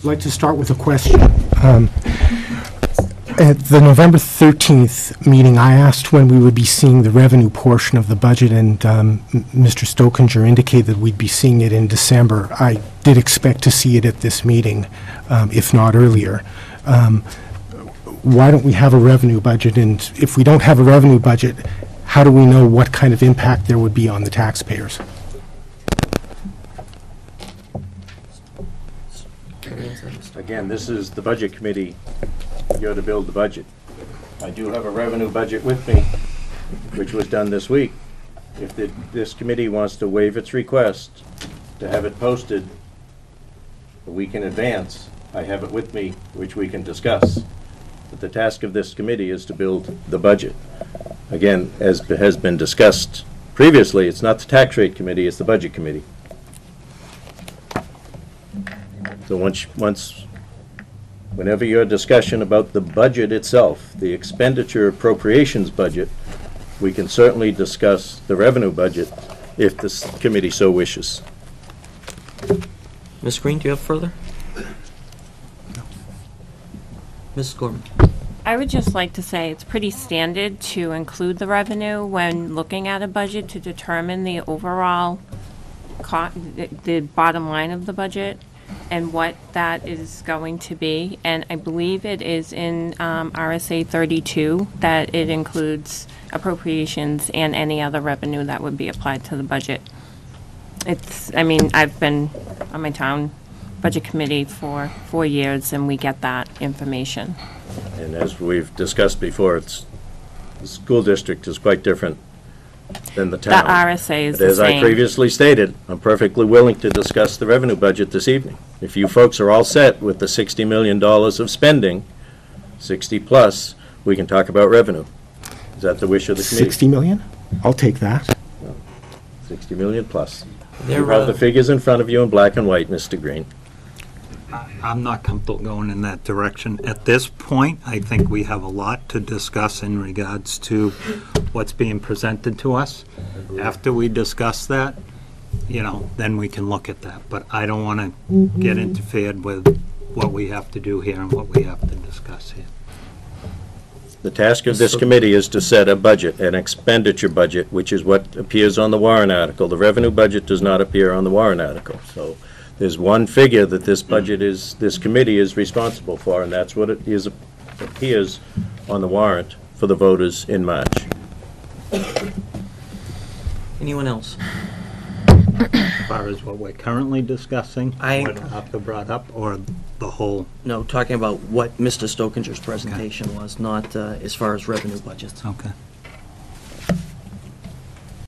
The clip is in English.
like to start with a question. At the November 13th meeting, I asked when we would be seeing the revenue portion of the budget, and Mr. Stokinger indicated that we'd be seeing it in December. I did expect to see it at this meeting, if not earlier. Why don't we have a revenue budget? And if we don't have a revenue budget, how do we know what kind of impact there would be on the taxpayers? Again, this is the Budget Committee. You're to build the budget. I do have a revenue budget with me, which was done this week. If this committee wants to waive its request to have it posted a week in advance, I have it with me, which we can discuss. But the task of this committee is to build the budget. Again, as has been discussed previously, it's not the tax rate committee, it's the budget committee. So whenever your discussion about the budget itself, the expenditure appropriations budget, we can certainly discuss the revenue budget if this committee so wishes. Ms. Green, do you have further? No. Mrs. Gorman. I would just like to say it's pretty standard to include the revenue when looking at a budget to determine the overall the bottom line of the budget and what that is going to be. And I believe it is in RSA 32 that it includes appropriations and any other revenue that would be applied to the budget. I mean, I've been on my town budget committee for 4 years, and we get that information. And as we've discussed before, the school district is quite different than the town. The RSA is but the as same. I previously stated, I'm perfectly willing to discuss the revenue budget this evening. If you folks are all set with the $60 million of spending, 60 plus, we can talk about revenue. Is that the wish of the committee? 60 million? I'll take that. 60 million plus. There, You have the figures in front of you in black and white, Mr. Green. I'm not comfortable going in that direction. At this point, I think we have a lot to discuss in regards to what's being presented to us. After we discuss that, then we can look at that. But I don't want to get interfered with what we have to do here and what we have to discuss here. The task of this committee is to set a budget, an expenditure budget, which is what appears on the warrant article. The revenue budget does not appear on the warrant article. So there's one figure that this committee is responsible for, and that's what appears on the warrant for the voters in March. anyone else? As far as what we're currently discussing, what Arthur brought up, or the whole? No, talking about what Mr. Stokinger's presentation was, not as far as revenue budgets. Okay.